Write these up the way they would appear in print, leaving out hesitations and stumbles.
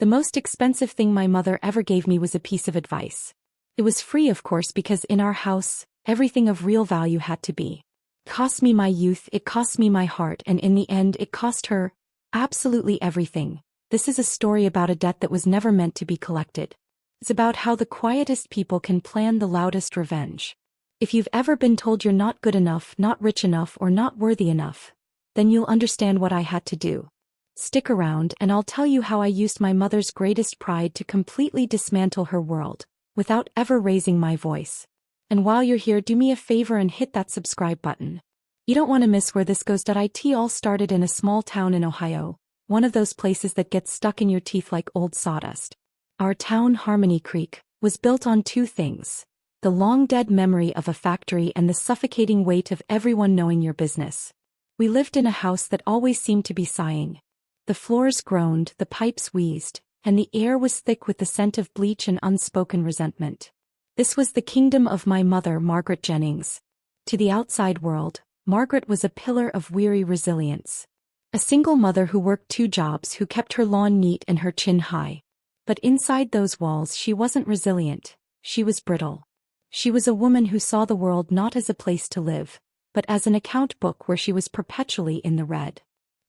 The most expensive thing my mother ever gave me was a piece of advice. It was free, of course, because in our house, everything of real value had to be. It cost me my youth, it cost me my heart, and in the end it cost her absolutely everything. This is a story about a debt that was never meant to be collected. It's about how the quietest people can plan the loudest revenge. If you've ever been told you're not good enough, not rich enough, or not worthy enough, then you'll understand what I had to do. Stick around and I'll tell you how I used my mother's greatest pride to completely dismantle her world, without ever raising my voice. And while you're here, do me a favor and hit that subscribe button. You don't want to miss where this goes. It all started in a small town in Ohio, one of those places that gets stuck in your teeth like old sawdust. Our town, Harmony Creek, was built on two things: the long-dead memory of a factory and the suffocating weight of everyone knowing your business. We lived in a house that always seemed to be sighing. The floors groaned, the pipes wheezed, and the air was thick with the scent of bleach and unspoken resentment. This was the kingdom of my mother, Margaret Jennings. To the outside world, Margaret was a pillar of weary resilience. A single mother who worked 2 jobs, who kept her lawn neat and her chin high. But inside those walls she wasn't resilient, she was brittle. She was a woman who saw the world not as a place to live, but as an account book where she was perpetually in the red.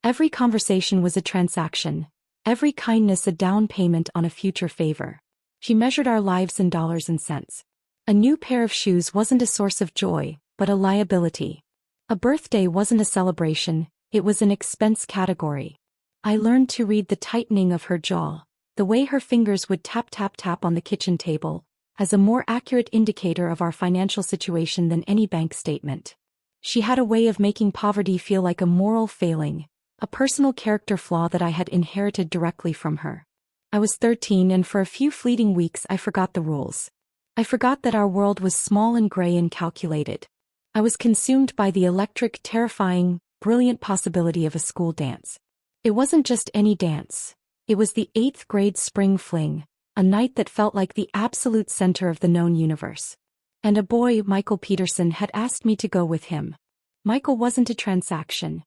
Every conversation was a transaction, every kindness a down payment on a future favor. She measured our lives in dollars and cents. A new pair of shoes wasn't a source of joy, but a liability. A birthday wasn't a celebration, it was an expense category. I learned to read the tightening of her jaw, the way her fingers would tap tap tap on the kitchen table, as a more accurate indicator of our financial situation than any bank statement. She had a way of making poverty feel like a moral failing, a personal character flaw that I had inherited directly from her. I was 13 and for a few fleeting weeks I forgot the rules. I forgot that our world was small and gray and calculated. I was consumed by the electric, terrifying, brilliant possibility of a school dance. It wasn't just any dance. It was the 8th grade spring fling, a night that felt like the absolute center of the known universe. And a boy, Michael Peterson, had asked me to go with him. Michael wasn't a transaction.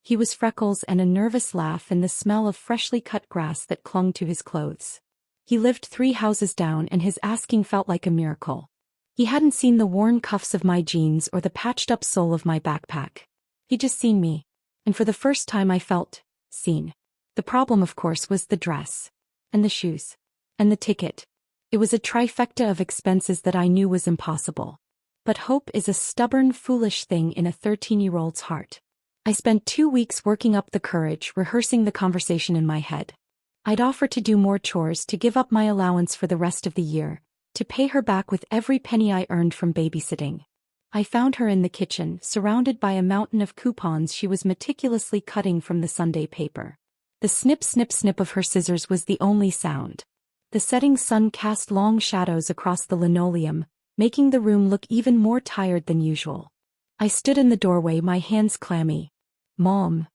He was freckles and a nervous laugh and the smell of freshly cut grass that clung to his clothes. He lived 3 houses down and his asking felt like a miracle. He hadn't seen the worn cuffs of my jeans or the patched-up sole of my backpack. He'd just seen me. And for the first time I felt seen. The problem, of course, was the dress. And the shoes. And the ticket. It was a trifecta of expenses that I knew was impossible. But hope is a stubborn, foolish thing in a 13-year-old's heart. I spent 2 weeks working up the courage, rehearsing the conversation in my head. I'd offer to do more chores, to give up my allowance for the rest of the year, to pay her back with every penny I earned from babysitting. I found her in the kitchen, surrounded by a mountain of coupons she was meticulously cutting from the Sunday paper. The snip snip snip of her scissors was the only sound. The setting sun cast long shadows across the linoleum, making the room look even more tired than usual. I stood in the doorway, my hands clammy. "Mom."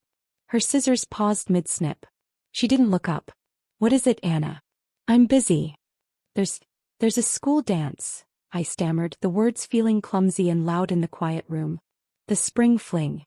Her scissors paused mid-snip. She didn't look up. "What is it, Anna?" "I'm busy. There's a school dance," I stammered, the words feeling clumsy and loud in the quiet room. "The spring fling.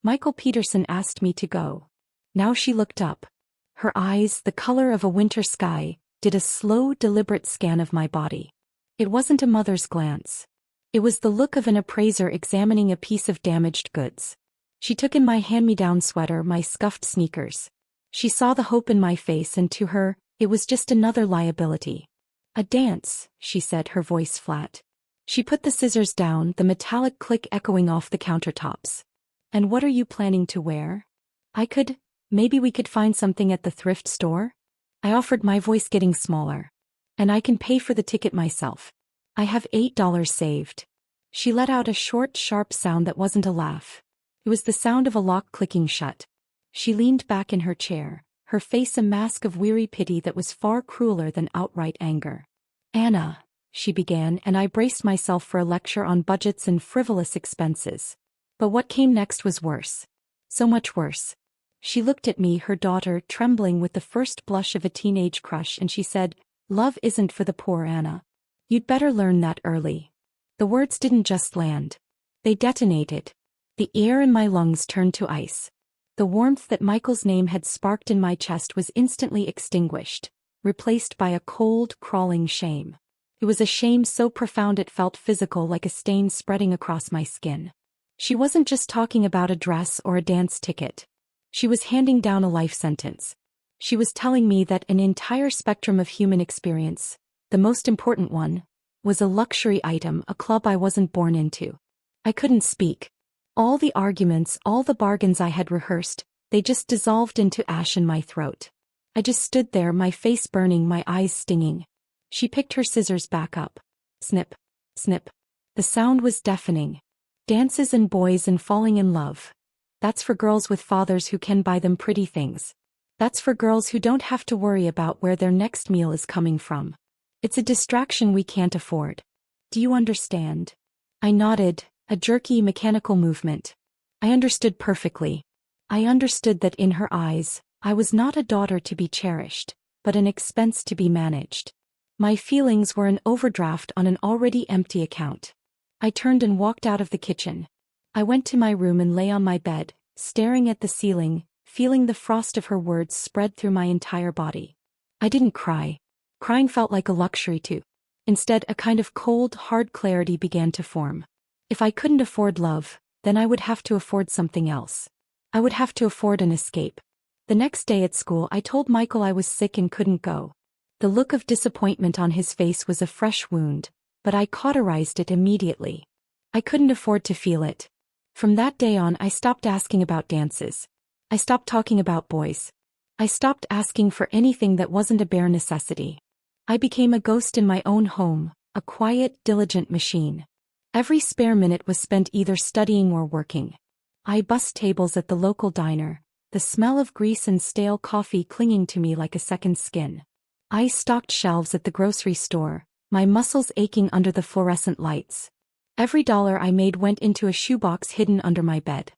Michael Peterson asked me to go." Now she looked up. Her eyes, the color of a winter sky, did a slow, deliberate scan of my body. It wasn't a mother's glance. It was the look of an appraiser examining a piece of damaged goods. She took in my hand-me-down sweater, my scuffed sneakers. She saw the hope in my face and to her, it was just another liability. "A dance," she said, her voice flat. She put the scissors down, the metallic click echoing off the countertops. "And what are you planning to wear?" Maybe we could find something at the thrift store?" I offered, my voice getting smaller. "And I can pay for the ticket myself. I have $8 saved." She let out a short, sharp sound that wasn't a laugh. It was the sound of a lock clicking shut. She leaned back in her chair, her face a mask of weary pity that was far crueler than outright anger. "Anna," she began, and I braced myself for a lecture on budgets and frivolous expenses. But what came next was worse. So much worse. She looked at me, her daughter, trembling with the first blush of a teenage crush, and she said, "Love isn't for the poor, Anna. You'd better learn that early." The words didn't just land. They detonated. The air in my lungs turned to ice. The warmth that Michael's name had sparked in my chest was instantly extinguished, replaced by a cold, crawling shame. It was a shame so profound it felt physical, like a stain spreading across my skin. She wasn't just talking about a dress or a dance ticket. She was handing down a life sentence. She was telling me that an entire spectrum of human experience, the most important one, was a luxury item, a club I wasn't born into. I couldn't speak. All the arguments, all the bargains I had rehearsed, they just dissolved into ash in my throat. I just stood there, my face burning, my eyes stinging. She picked her scissors back up. Snip, snip. The sound was deafening. Dances and boys and falling in love. That's for girls with fathers who can buy them pretty things. That's for girls who don't have to worry about where their next meal is coming from. It's a distraction we can't afford. Do you understand? I nodded, a jerky mechanical movement. I understood perfectly. I understood that in her eyes, I was not a daughter to be cherished, but an expense to be managed. My feelings were an overdraft on an already empty account. I turned and walked out of the kitchen. I went to my room and lay on my bed, staring at the ceiling, feeling the frost of her words spread through my entire body. I didn't cry. Crying felt like a luxury too. Instead, a kind of cold, hard clarity began to form. If I couldn't afford love, then I would have to afford something else. I would have to afford an escape. The next day at school, I told Michael I was sick and couldn't go. The look of disappointment on his face was a fresh wound, but I cauterized it immediately. I couldn't afford to feel it. From that day on, I stopped asking about dances. I stopped talking about boys. I stopped asking for anything that wasn't a bare necessity. I became a ghost in my own home, a quiet, diligent machine. Every spare minute was spent either studying or working. I bussed tables at the local diner, the smell of grease and stale coffee clinging to me like a second skin. I stocked shelves at the grocery store, my muscles aching under the fluorescent lights. Every dollar I made went into a shoebox hidden under my bed.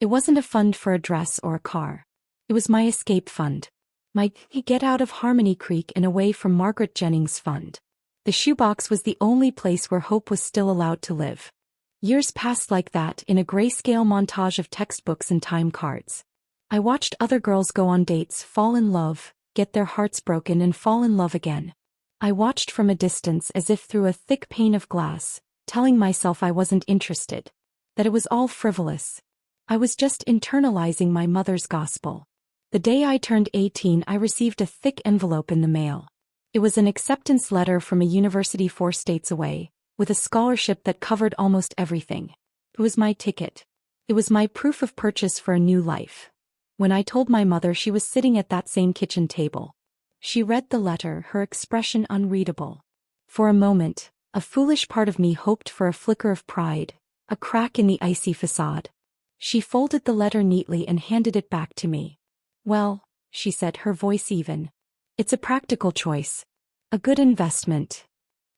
It wasn't a fund for a dress or a car. It was my escape fund. My get out of Harmony Creek and away from Margaret Jennings fund. The shoebox was the only place where hope was still allowed to live. Years passed like that in a grayscale montage of textbooks and time cards. I watched other girls go on dates, fall in love, get their hearts broken and fall in love again. I watched from a distance as if through a thick pane of glass, telling myself I wasn't interested. That it was all frivolous. I was just internalizing my mother's gospel. The day I turned 18, I received a thick envelope in the mail. It was an acceptance letter from a university 4 states away, with a scholarship that covered almost everything. It was my ticket. It was my proof of purchase for a new life. When I told my mother, she was sitting at that same kitchen table. She read the letter, her expression unreadable. For a moment, a foolish part of me hoped for a flicker of pride, a crack in the icy facade. She folded the letter neatly and handed it back to me. Well, she said, her voice even. It's a practical choice. A good investment.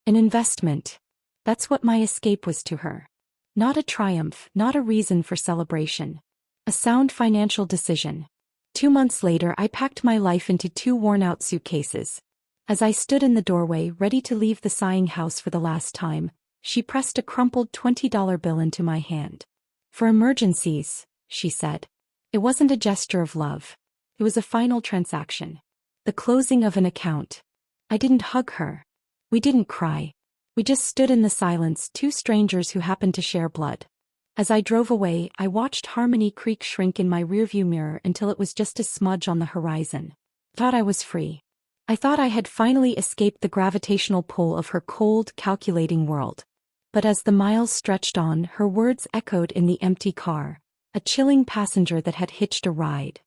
An investment. That's what my escape was to her. Not a triumph, not a reason for celebration. A sound financial decision. 2 months later, I packed my life into 2 worn-out suitcases. As I stood in the doorway, ready to leave the sighing house for the last time, she pressed a crumpled $20 bill into my hand. For emergencies, she said. It wasn't a gesture of love. It was a final transaction. The closing of an account. I didn't hug her. We didn't cry. We just stood in the silence, 2 strangers who happened to share blood. As I drove away, I watched Harmony Creek shrink in my rearview mirror until it was just a smudge on the horizon. Thought I was free. I thought I had finally escaped the gravitational pull of her cold, calculating world. But as the miles stretched on, her words echoed in the empty car, a chilling passenger that had hitched a ride.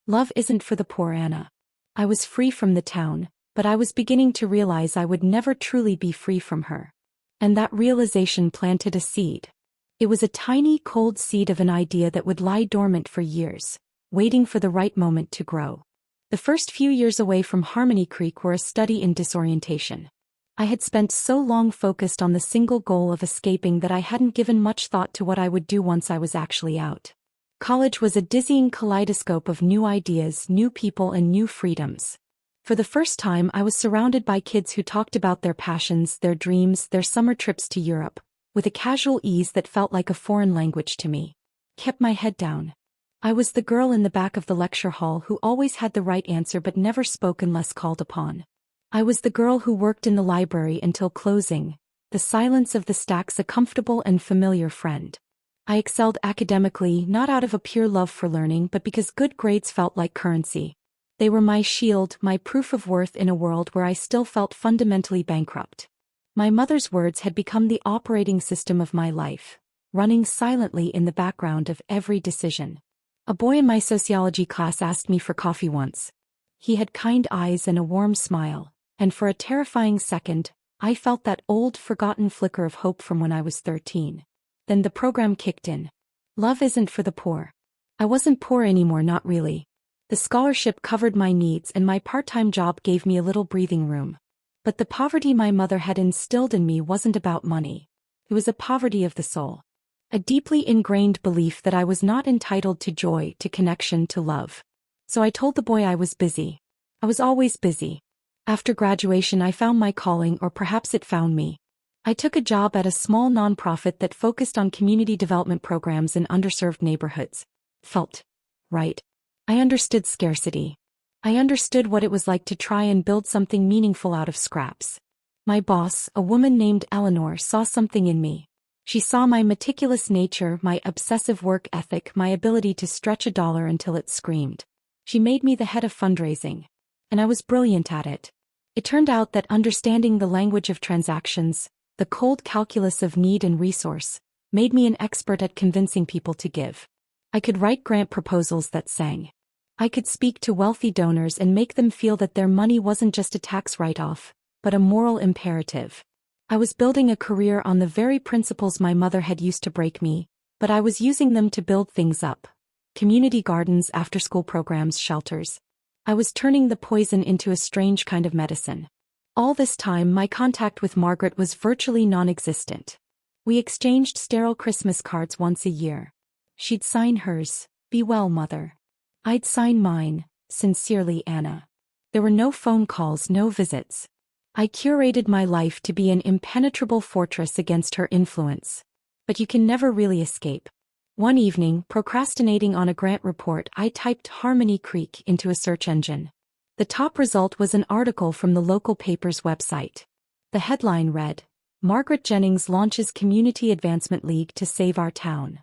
Love isn't for the poor, Anna. I was free from the town, but I was beginning to realize I would never truly be free from her. And that realization planted a seed. It was a tiny, cold seed of an idea that would lie dormant for years, waiting for the right moment to grow. The first few years away from Harmony Creek were a study in disorientation. I had spent so long focused on the single goal of escaping that I hadn't given much thought to what I would do once I was actually out. College was a dizzying kaleidoscope of new ideas, new people, and new freedoms. For the first time, I was surrounded by kids who talked about their passions, their dreams, their summer trips to Europe, with a casual ease that felt like a foreign language to me. Kept my head down. I was the girl in the back of the lecture hall who always had the right answer but never spoke unless called upon. I was the girl who worked in the library until closing, the silence of the stacks a comfortable and familiar friend. I excelled academically not out of a pure love for learning but because good grades felt like currency. They were my shield, my proof of worth in a world where I still felt fundamentally bankrupt. My mother's words had become the operating system of my life, running silently in the background of every decision. A boy in my sociology class asked me for coffee once. He had kind eyes and a warm smile, and for a terrifying second, I felt that old forgotten flicker of hope from when I was 13. Then the program kicked in. Love isn't for the poor. I wasn't poor anymore, not really. The scholarship covered my needs and my part-time job gave me a little breathing room. But the poverty my mother had instilled in me wasn't about money. It was a poverty of the soul. A deeply ingrained belief that I was not entitled to joy, to connection, to love. So I told the boy I was busy. I was always busy. After graduation I found my calling, or perhaps it found me. I took a job at a small nonprofit that focused on community development programs in underserved neighborhoods. Felt right. I understood scarcity. I understood what it was like to try and build something meaningful out of scraps. My boss, a woman named Eleanor, saw something in me. She saw my meticulous nature, my obsessive work ethic, my ability to stretch a dollar until it screamed. She made me the head of fundraising. And I was brilliant at it. It turned out that understanding the language of transactions, the cold calculus of need and resource, made me an expert at convincing people to give. I could write grant proposals that sang. I could speak to wealthy donors and make them feel that their money wasn't just a tax write-off, but a moral imperative. I was building a career on the very principles my mother had used to break me, but I was using them to build things up. Community gardens, after-school programs, shelters. I was turning the poison into a strange kind of medicine. All this time my contact with Margaret was virtually non-existent. We exchanged sterile Christmas cards once a year. She'd sign hers, "Be well, Mother." I'd sign mine, "Sincerely, Anna." There were no phone calls, no visits. I curated my life to be an impenetrable fortress against her influence. But you can never really escape. One evening, procrastinating on a grant report, I typed Harmony Creek into a search engine. The top result was an article from the local paper's website. The headline read, "Margaret Jennings launches Community Advancement League to save our town."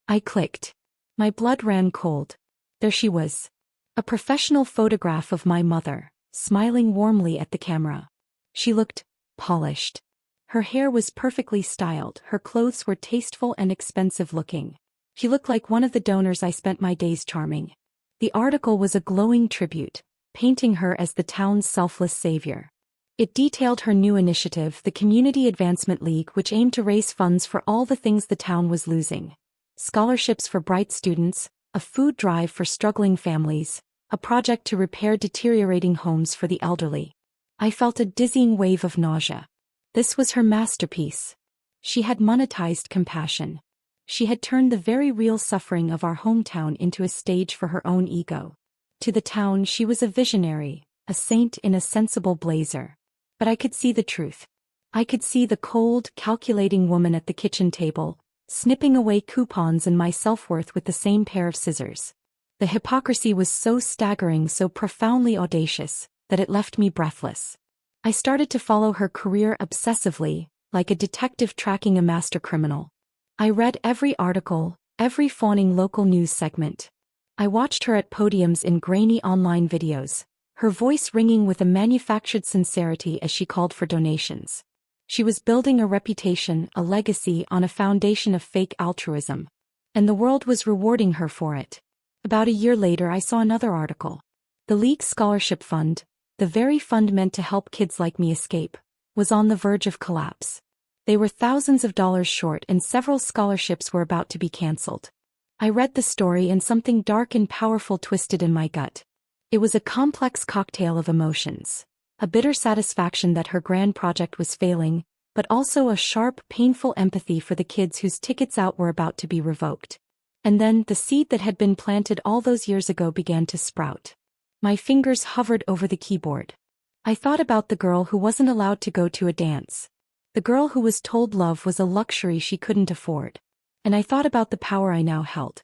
I clicked. My blood ran cold. There she was. A professional photograph of my mother, smiling warmly at the camera. She looked polished. Her hair was perfectly styled, her clothes were tasteful and expensive looking. She looked like one of the donors I spent my days charming. The article was a glowing tribute, painting her as the town's selfless savior. It detailed her new initiative, the Community Advancement League, which aimed to raise funds for all the things the town was losing. Scholarships for bright students, a food drive for struggling families, a project to repair deteriorating homes for the elderly. I felt a dizzying wave of nausea. This was her masterpiece. She had monetized compassion. She had turned the very real suffering of our hometown into a stage for her own ego. To the town she was a visionary, a saint in a sensible blazer. But I could see the truth. I could see the cold, calculating woman at the kitchen table, snipping away coupons and my self-worth with the same pair of scissors. The hypocrisy was so staggering, so profoundly audacious, that it left me breathless. I started to follow her career obsessively, like a detective tracking a master criminal. I read every article, every fawning local news segment. I watched her at podiums in grainy online videos, her voice ringing with a manufactured sincerity as she called for donations. She was building a reputation, a legacy on a foundation of fake altruism. And the world was rewarding her for it. About a year later I saw another article. The League Scholarship Fund, the very fund meant to help kids like me escape, was on the verge of collapse. They were thousands of dollars short and several scholarships were about to be canceled. I read the story and something dark and powerful twisted in my gut. It was a complex cocktail of emotions. A bitter satisfaction that her grand project was failing, but also a sharp, painful empathy for the kids whose tickets out were about to be revoked. And then the seed that had been planted all those years ago began to sprout. My fingers hovered over the keyboard. I thought about the girl who wasn't allowed to go to a dance. The girl who was told love was a luxury she couldn't afford. And I thought about the power I now held.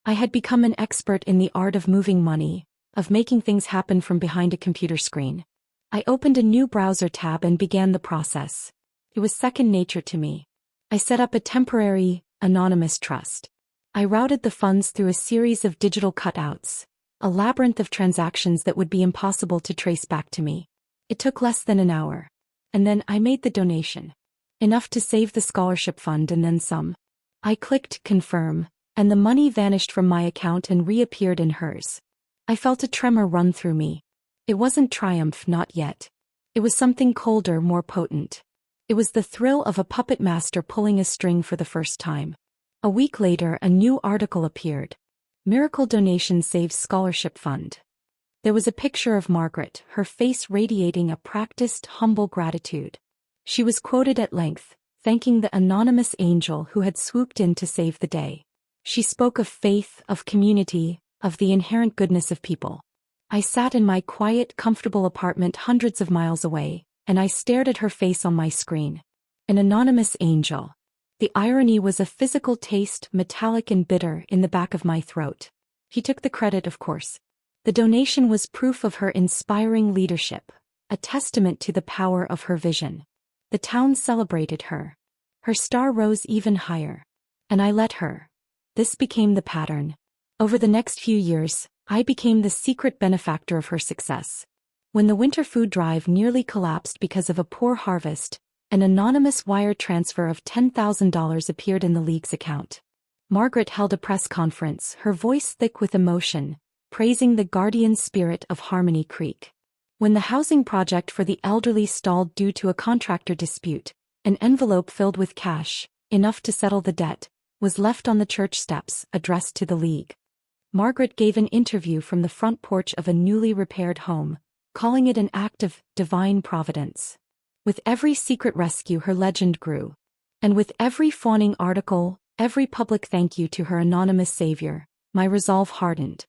I had become an expert in the art of moving money, of making things happen from behind a computer screen. I opened a new browser tab and began the process. It was second nature to me. I set up a temporary, anonymous trust. I routed the funds through a series of digital cutouts, a labyrinth of transactions that would be impossible to trace back to me. It took less than an hour. And then I made the donation. Enough to save the scholarship fund and then some. I clicked confirm, and the money vanished from my account and reappeared in hers. I felt a tremor run through me. It wasn't triumph, not yet. It was something colder, more potent. It was the thrill of a puppet master pulling a string for the first time. A week later, a new article appeared. Miracle donation saves scholarship fund. There was a picture of Margaret, her face radiating a practiced, humble gratitude. She was quoted at length, thanking the anonymous angel who had swooped in to save the day. She spoke of faith, of community, of the inherent goodness of people. I sat in my quiet, comfortable apartment hundreds of miles away, and I stared at her face on my screen. An anonymous angel. The irony was a physical taste, metallic and bitter, in the back of my throat. He took the credit, of course. The donation was proof of her inspiring leadership, a testament to the power of her vision. The town celebrated her. Her star rose even higher. And I let her. This became the pattern. Over the next few years, I became the secret benefactor of her success. When the winter food drive nearly collapsed because of a poor harvest, an anonymous wire transfer of $10,000 appeared in the league's account. Margaret held a press conference, her voice thick with emotion, praising the guardian spirit of Harmony Creek. When the housing project for the elderly stalled due to a contractor dispute, an envelope filled with cash, enough to settle the debt, was left on the church steps, addressed to the league. Margaret gave an interview from the front porch of a newly repaired home, calling it an act of divine providence. With every secret rescue, her legend grew. And with every fawning article, every public thank you to her anonymous savior, my resolve hardened.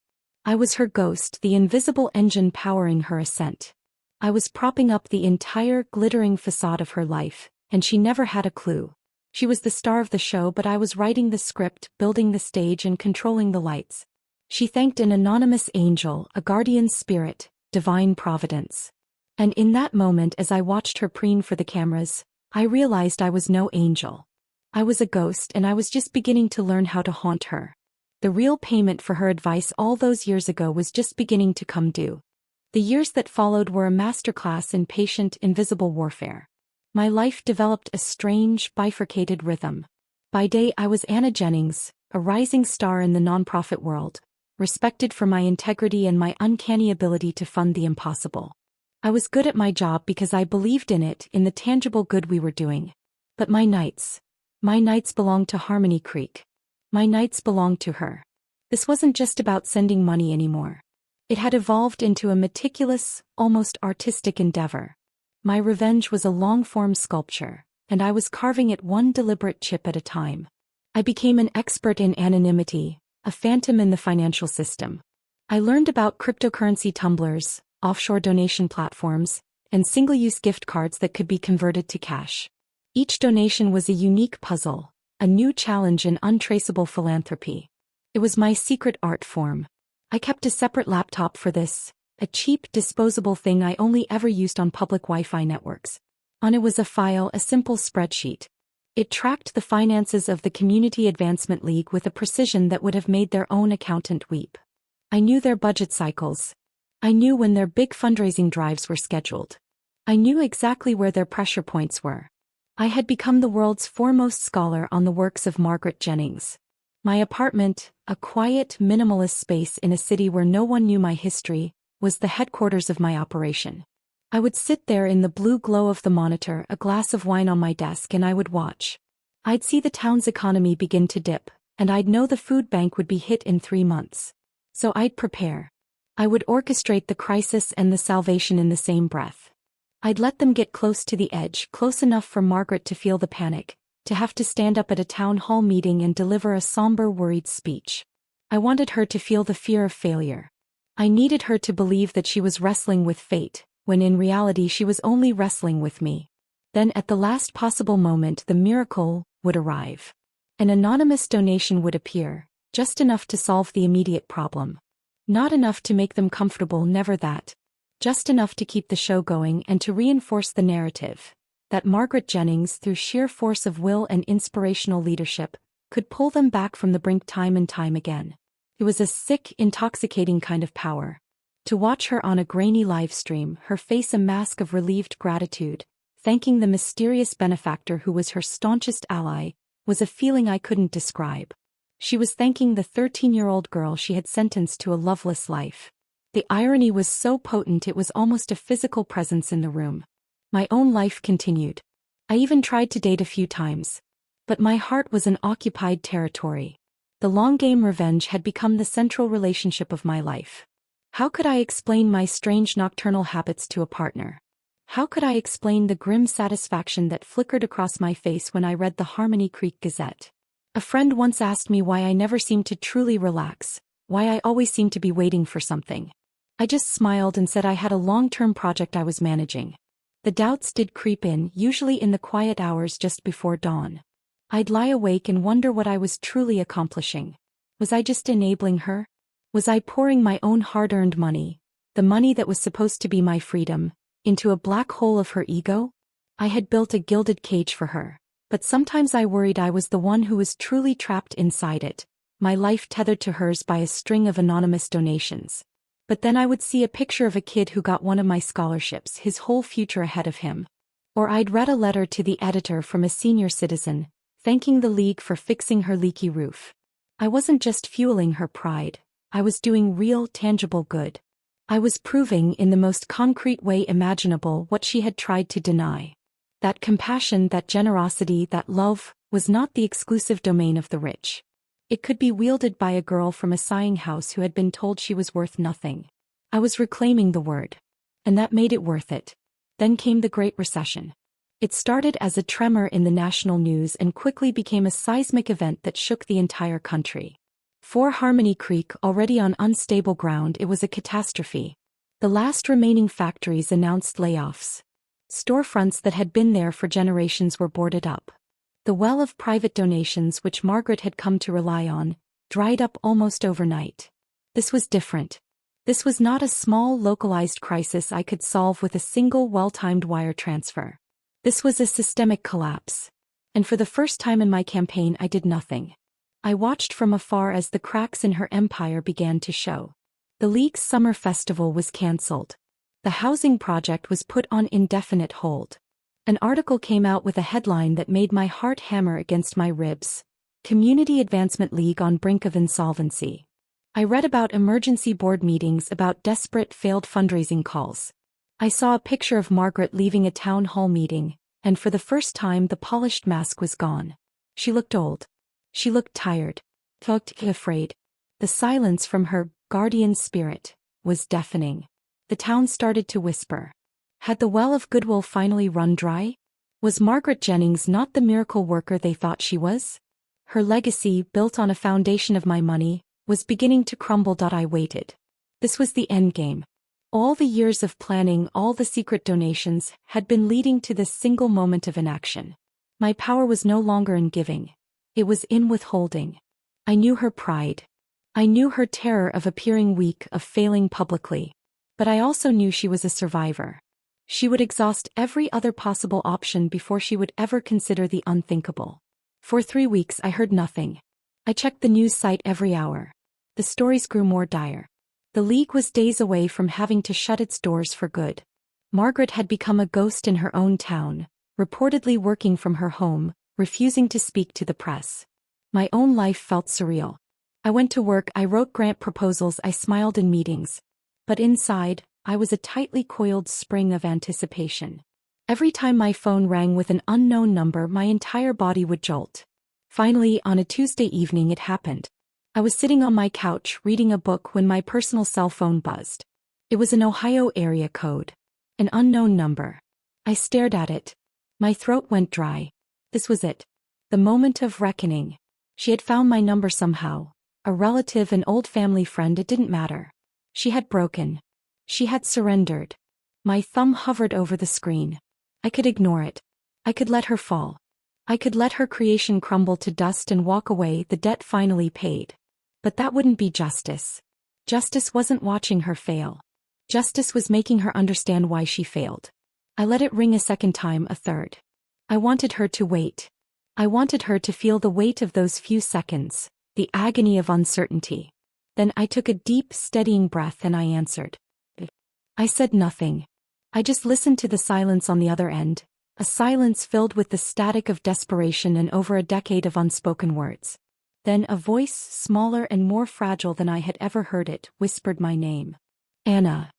I was her ghost, the invisible engine powering her ascent. I was propping up the entire glittering facade of her life, and she never had a clue. She was the star of the show, but I was writing the script, building the stage, and controlling the lights. She thanked an anonymous angel, a guardian spirit, divine providence. And in that moment, as I watched her preen for the cameras, I realized I was no angel. I was a ghost, and I was just beginning to learn how to haunt her. The real payment for her advice all those years ago was just beginning to come due. The years that followed were a masterclass in patient, invisible warfare. My life developed a strange, bifurcated rhythm. By day I was Anna Jennings, a rising star in the nonprofit world, respected for my integrity and my uncanny ability to fund the impossible. I was good at my job because I believed in it, in the tangible good we were doing. But my nights belonged to Harmony Creek. My nights belonged to her. This wasn't just about sending money anymore. It had evolved into a meticulous, almost artistic endeavor. My revenge was a long-form sculpture, and I was carving it one deliberate chip at a time. I became an expert in anonymity, a phantom in the financial system. I learned about cryptocurrency tumblers, offshore donation platforms, and single-use gift cards that could be converted to cash. Each donation was a unique puzzle, a new challenge in untraceable philanthropy. It was my secret art form. I kept a separate laptop for this, a cheap, disposable thing I only ever used on public Wi-Fi networks. On it was a file, a simple spreadsheet. It tracked the finances of the Community Advancement League with a precision that would have made their own accountant weep. I knew their budget cycles. I knew when their big fundraising drives were scheduled. I knew exactly where their pressure points were. I had become the world's foremost scholar on the works of Margaret Jennings. My apartment, a quiet, minimalist space in a city where no one knew my history, was the headquarters of my operation. I would sit there in the blue glow of the monitor, a glass of wine on my desk, and I would watch. I'd see the town's economy begin to dip, and I'd know the food bank would be hit in 3 months. So I'd prepare. I would orchestrate the crisis and the salvation in the same breath. I'd let them get close to the edge, close enough for Margaret to feel the panic, to have to stand up at a town hall meeting and deliver a somber, worried speech. I wanted her to feel the fear of failure. I needed her to believe that she was wrestling with fate, when in reality she was only wrestling with me. Then at the last possible moment the miracle would arrive. An anonymous donation would appear, Just enough to solve the immediate problem. Not enough to make them comfortable, never that. Just enough to keep the show going and to reinforce the narrative that Margaret Jennings, through sheer force of will and inspirational leadership, could pull them back from the brink time and time again. It was a sick, intoxicating kind of power. To watch her on a grainy live stream, her face a mask of relieved gratitude, thanking the mysterious benefactor who was her staunchest ally, was a feeling I couldn't describe. She was thanking the 13-year-old girl she had sentenced to a loveless life. The irony was so potent it was almost a physical presence in the room. My own life continued. I even tried to date a few times. But my heart was in occupied territory. The long-game revenge had become the central relationship of my life. How could I explain my strange nocturnal habits to a partner? How could I explain the grim satisfaction that flickered across my face when I read the Harmony Creek Gazette? A friend once asked me why I never seemed to truly relax, why I always seemed to be waiting for something. I just smiled and said I had a long-term project I was managing. The doubts did creep in, usually in the quiet hours just before dawn. I'd lie awake and wonder what I was truly accomplishing. Was I just enabling her? Was I pouring my own hard-earned money, the money that was supposed to be my freedom, into a black hole of her ego? I had built a gilded cage for her, but sometimes I worried I was the one who was truly trapped inside it, my life tethered to hers by a string of anonymous donations. But then I would see a picture of a kid who got one of my scholarships, his whole future ahead of him. Or I'd read a letter to the editor from a senior citizen, thanking the league for fixing her leaky roof. I wasn't just fueling her pride, I was doing real, tangible good. I was proving in the most concrete way imaginable what she had tried to deny. That compassion, that generosity, that love, was not the exclusive domain of the rich. It could be wielded by a girl from a sighing house who had been told she was worth nothing. I was reclaiming the word. And that made it worth it. Then came the Great Recession. It started as a tremor in the national news and quickly became a seismic event that shook the entire country. For Harmony Creek, already on unstable ground, it was a catastrophe. The last remaining factories announced layoffs. Storefronts that had been there for generations were boarded up. The well of private donations which Margaret had come to rely on, dried up almost overnight. This was different. This was not a small localized crisis I could solve with a single well-timed wire transfer. This was a systemic collapse. And for the first time in my campaign I did nothing. I watched from afar as the cracks in her empire began to show. The League's summer festival was cancelled. The housing project was put on indefinite hold. An article came out with a headline that made my heart hammer against my ribs. Community Advancement League on brink of insolvency. I read about emergency board meetings, about desperate failed fundraising calls. I saw a picture of Margaret leaving a town hall meeting, and for the first time the polished mask was gone. She looked old. She looked tired. Looked afraid. The silence from her guardian spirit was deafening. The town started to whisper. Had the well of goodwill finally run dry? Was Margaret Jennings not the miracle worker they thought she was? Her legacy, built on a foundation of my money, was beginning to crumble. I waited. This was the endgame. All the years of planning, all the secret donations, had been leading to this single moment of inaction. My power was no longer in giving. It was in withholding. I knew her pride. I knew her terror of appearing weak, of failing publicly. But I also knew she was a survivor. She would exhaust every other possible option before she would ever consider the unthinkable. For 3 weeks I heard nothing. I checked the news site every hour. The stories grew more dire. The League was days away from having to shut its doors for good. Margaret had become a ghost in her own town, reportedly working from her home, refusing to speak to the press. My own life felt surreal. I went to work, I wrote grant proposals, I smiled in meetings. But inside, I was a tightly coiled spring of anticipation. Every time my phone rang with an unknown number, my entire body would jolt. Finally, on a Tuesday evening, it happened. I was sitting on my couch reading a book when my personal cell phone buzzed. It was an Ohio area code. An unknown number. I stared at it. My throat went dry. This was it. The moment of reckoning. She had found my number somehow. A relative, an old family friend, it didn't matter. She had broken. She had surrendered. My thumb hovered over the screen. I could ignore it. I could let her fall. I could let her creation crumble to dust and walk away, the debt finally paid. But that wouldn't be justice. Justice wasn't watching her fail. Justice was making her understand why she failed. I let it ring a second time, a third. I wanted her to wait. I wanted her to feel the weight of those few seconds, the agony of uncertainty. Then I took a deep, steadying breath and I answered. I said nothing. I just listened to the silence on the other end, a silence filled with the static of desperation and over a decade of unspoken words. Then a voice, smaller and more fragile than I had ever heard it, whispered my name. Anna.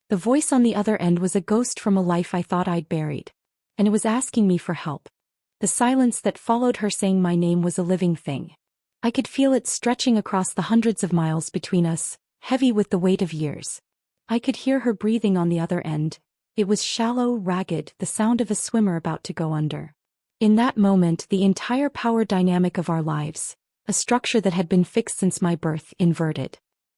The voice on the other end was a ghost from a life I thought I'd buried. And it was asking me for help. The silence that followed her saying my name was a living thing. I could feel it stretching across the hundreds of miles between us, heavy with the weight of years. I could hear her breathing on the other end. It was shallow, ragged, the sound of a swimmer about to go under. In that moment, the entire power dynamic of our lives, a structure that had been fixed since my birth, inverted.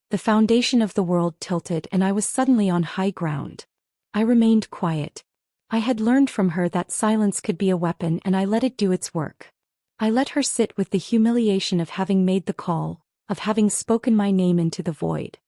The foundation of the world tilted and I was suddenly on high ground. I remained quiet. I had learned from her that silence could be a weapon and I let it do its work. I let her sit with the humiliation of having made the call, of having spoken my name into the void.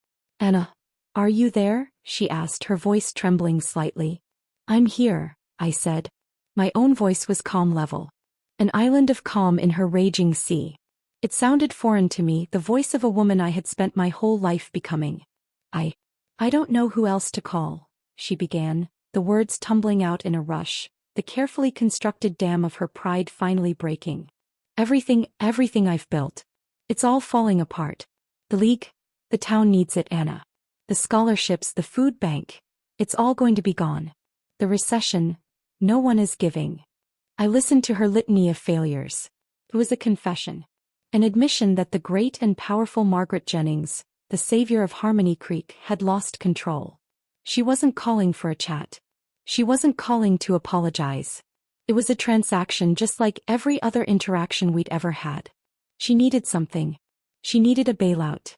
Anna, are you there? She asked, her voice trembling slightly. I'm here, I said. My own voice was calm level. An island of calm in her raging sea. It sounded foreign to me, the voice of a woman I had spent my whole life becoming. I don't know who else to call, she began, the words tumbling out in a rush, the carefully constructed dam of her pride finally breaking. Everything I've built. It's all falling apart. The league, the town needs it, Anna. The scholarships, the food bank, it's all going to be gone. The recession, no one is giving. I listened to her litany of failures. It was a confession. An admission that the great and powerful Margaret Jennings, the savior of Harmony Creek, had lost control. She wasn't calling for a chat. She wasn't calling to apologize. It was a transaction just like every other interaction we'd ever had. She needed something. She needed a bailout.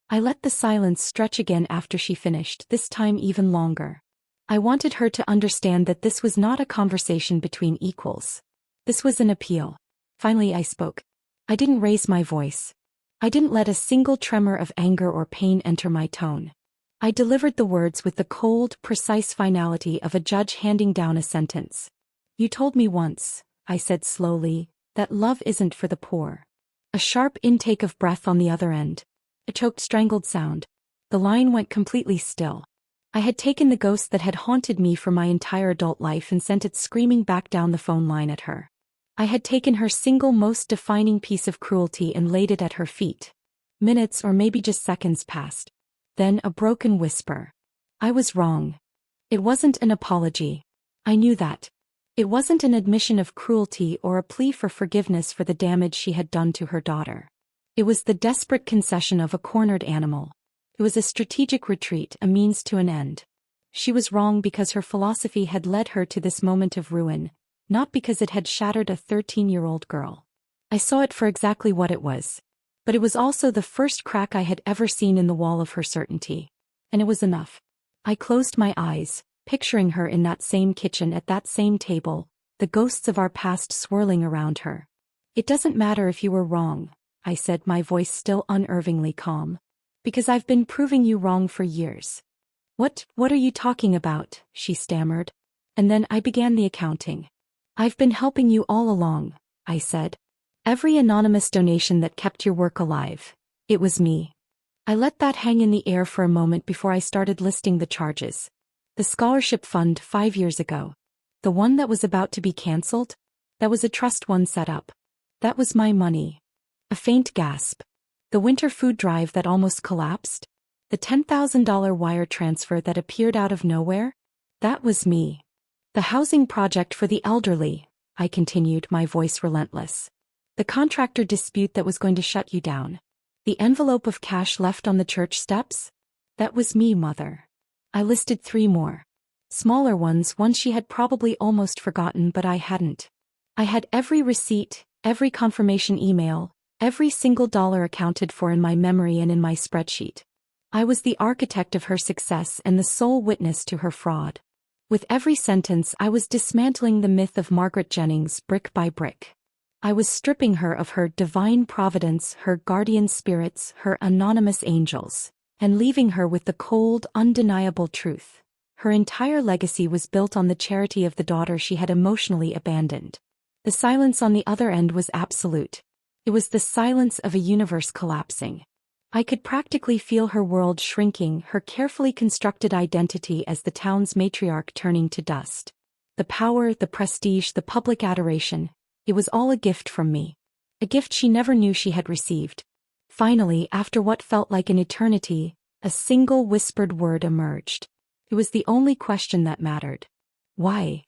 I let the silence stretch again after she finished, this time even longer. I wanted her to understand that this was not a conversation between equals. This was an appeal. Finally I spoke. I didn't raise my voice. I didn't let a single tremor of anger or pain enter my tone. I delivered the words with the cold, precise finality of a judge handing down a sentence. You told me once, I said slowly, that love isn't for the poor. A sharp intake of breath on the other end. A choked, strangled sound. The line went completely still. I had taken the ghost that had haunted me for my entire adult life and sent it screaming back down the phone line at her. I had taken her single most defining piece of cruelty and laid it at her feet. Minutes or maybe just seconds passed. Then a broken whisper. I was wrong. It wasn't an apology. I knew that. It wasn't an admission of cruelty or a plea for forgiveness for the damage she had done to her daughter. It was the desperate concession of a cornered animal. It was a strategic retreat, a means to an end. She was wrong because her philosophy had led her to this moment of ruin, not because it had shattered a 13-year-old girl. I saw it for exactly what it was. But it was also the first crack I had ever seen in the wall of her certainty. And it was enough. I closed my eyes, picturing her in that same kitchen at that same table, the ghosts of our past swirling around her. It doesn't matter if you were wrong, I said, my voice still unervingly calm. Because I've been proving you wrong for years. What are you talking about? She stammered. And then I began the accounting. I've been helping you all along, I said. Every anonymous donation that kept your work alive. It was me. I let that hang in the air for a moment before I started listing the charges. The scholarship fund 5 years ago. The one that was about to be cancelled? That was a trust one set up. That was my money. A faint gasp. The winter food drive that almost collapsed? The $10,000 wire transfer that appeared out of nowhere? That was me. The housing project for the elderly, I continued, my voice relentless. The contractor dispute that was going to shut you down. The envelope of cash left on the church steps? That was me, Mother. I listed 3 more. Smaller ones she had probably almost forgotten, but I hadn't. I had every receipt, every confirmation email, every single dollar accounted for in my memory and in my spreadsheet. I was the architect of her success and the sole witness to her fraud. With every sentence I was dismantling the myth of Margaret Jennings brick by brick. I was stripping her of her divine providence, her guardian spirits, her anonymous angels, and leaving her with the cold, undeniable truth. Her entire legacy was built on the charity of the daughter she had emotionally abandoned. The silence on the other end was absolute. It was the silence of a universe collapsing. I could practically feel her world shrinking, her carefully constructed identity as the town's matriarch turning to dust. The power, the prestige, the public adoration, it was all a gift from me. A gift she never knew she had received. Finally, after what felt like an eternity, a single whispered word emerged. It was the only question that mattered. Why?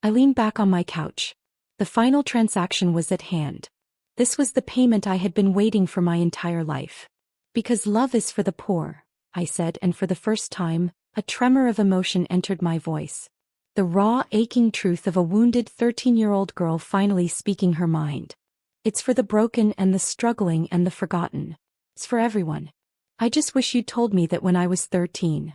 I leaned back on my couch. The final transaction was at hand. This was the payment I had been waiting for my entire life. Because love is for the poor, I said, and for the first time, a tremor of emotion entered my voice. The raw, aching truth of a wounded 13-year-old girl finally speaking her mind. It's for the broken and the struggling and the forgotten. It's for everyone. I just wish you'd told me that when I was 13.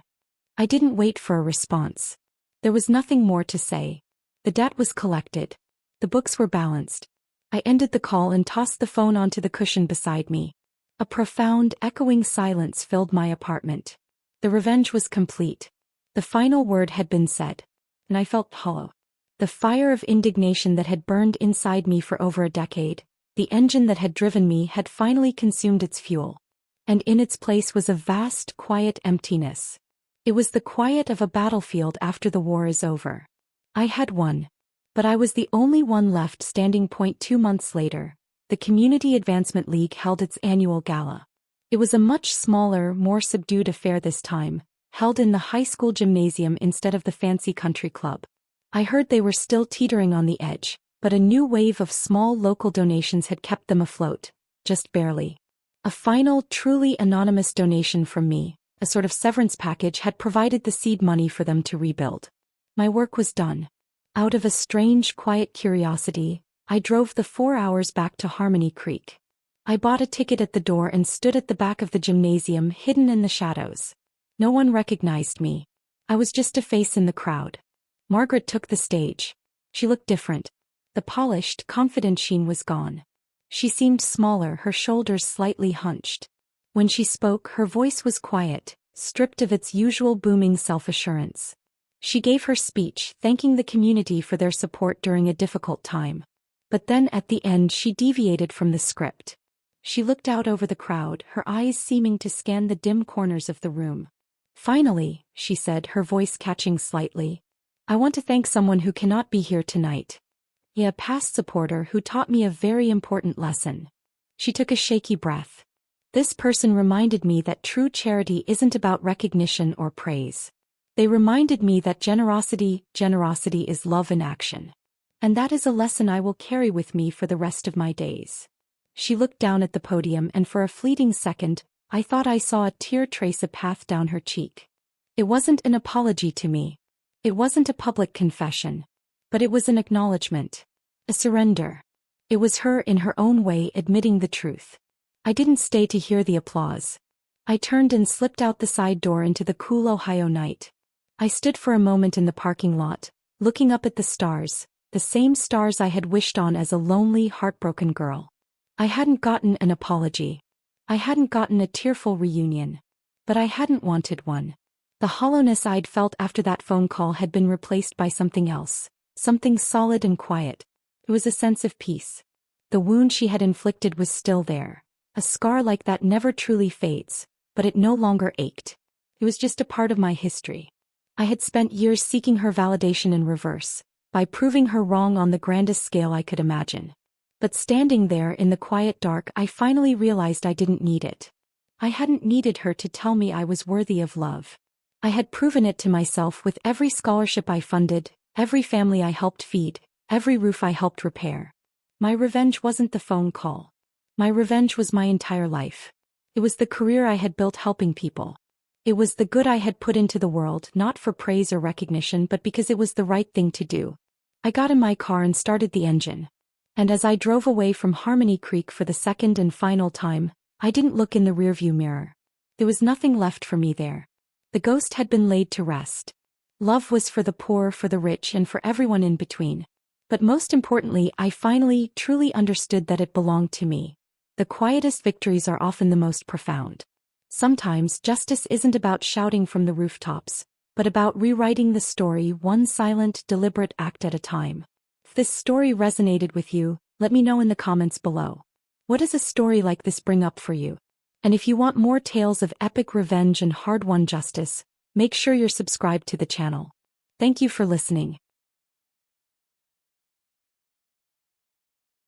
I didn't wait for a response. There was nothing more to say. The debt was collected. The books were balanced. I ended the call and tossed the phone onto the cushion beside me. A profound, echoing silence filled my apartment. The revenge was complete. The final word had been said. And I felt hollow. The fire of indignation that had burned inside me for over a decade, the engine that had driven me, had finally consumed its fuel. And in its place was a vast, quiet emptiness. It was the quiet of a battlefield after the war is over. I had won. But I was the only one left standing. 2 months later, the Community Advancement League held its annual gala. It was a much smaller, more subdued affair this time, held in the high school gymnasium instead of the fancy country club. I heard they were still teetering on the edge, but a new wave of small local donations had kept them afloat, just barely. A final, truly anonymous donation from me, a sort of severance package, had provided the seed money for them to rebuild. My work was done. Out of a strange, quiet curiosity, I drove the 4 hours back to Harmony Creek. I bought a ticket at the door and stood at the back of the gymnasium, hidden in the shadows. No one recognized me. I was just a face in the crowd. Margaret took the stage. She looked different. The polished, confident sheen was gone. She seemed smaller, her shoulders slightly hunched. When she spoke, her voice was quiet, stripped of its usual booming self-assurance. She gave her speech, thanking the community for their support during a difficult time. But then at the end she deviated from the script. She looked out over the crowd, her eyes seeming to scan the dim corners of the room. Finally, she said, her voice catching slightly, I want to thank someone who cannot be here tonight. A past supporter who taught me a very important lesson. She took a shaky breath. This person reminded me that true charity isn't about recognition or praise. They reminded me that generosity is love in action. And that is a lesson I will carry with me for the rest of my days. She looked down at the podium, and for a fleeting second, I thought I saw a tear trace a path down her cheek. It wasn't an apology to me. It wasn't a public confession. But it was an acknowledgement. A surrender. It was her in her own way admitting the truth. I didn't stay to hear the applause. I turned and slipped out the side door into the cool Ohio night. I stood for a moment in the parking lot, looking up at the stars, the same stars I had wished on as a lonely, heartbroken girl. I hadn't gotten an apology. I hadn't gotten a tearful reunion. But I hadn't wanted one. The hollowness I'd felt after that phone call had been replaced by something else, something solid and quiet. It was a sense of peace. The wound she had inflicted was still there. A scar like that never truly fades, but it no longer ached. It was just a part of my history. I had spent years seeking her validation in reverse, by proving her wrong on the grandest scale I could imagine. But standing there in the quiet dark, I finally realized I didn't need it. I hadn't needed her to tell me I was worthy of love. I had proven it to myself with every scholarship I funded, every family I helped feed, every roof I helped repair. My revenge wasn't the phone call. My revenge was my entire life. It was the career I had built helping people. It was the good I had put into the world, not for praise or recognition, but because it was the right thing to do. I got in my car and started the engine. And as I drove away from Harmony Creek for the second and final time, I didn't look in the rearview mirror. There was nothing left for me there. The ghost had been laid to rest. Love was for the poor, for the rich, and for everyone in between. But most importantly, I finally, truly understood that it belonged to me. The quietest victories are often the most profound. Sometimes justice isn't about shouting from the rooftops, but about rewriting the story one silent, deliberate act at a time. If this story resonated with you, let me know in the comments below. What does a story like this bring up for you? And if you want more tales of epic revenge and hard-won justice, make sure you're subscribed to the channel. Thank you for listening.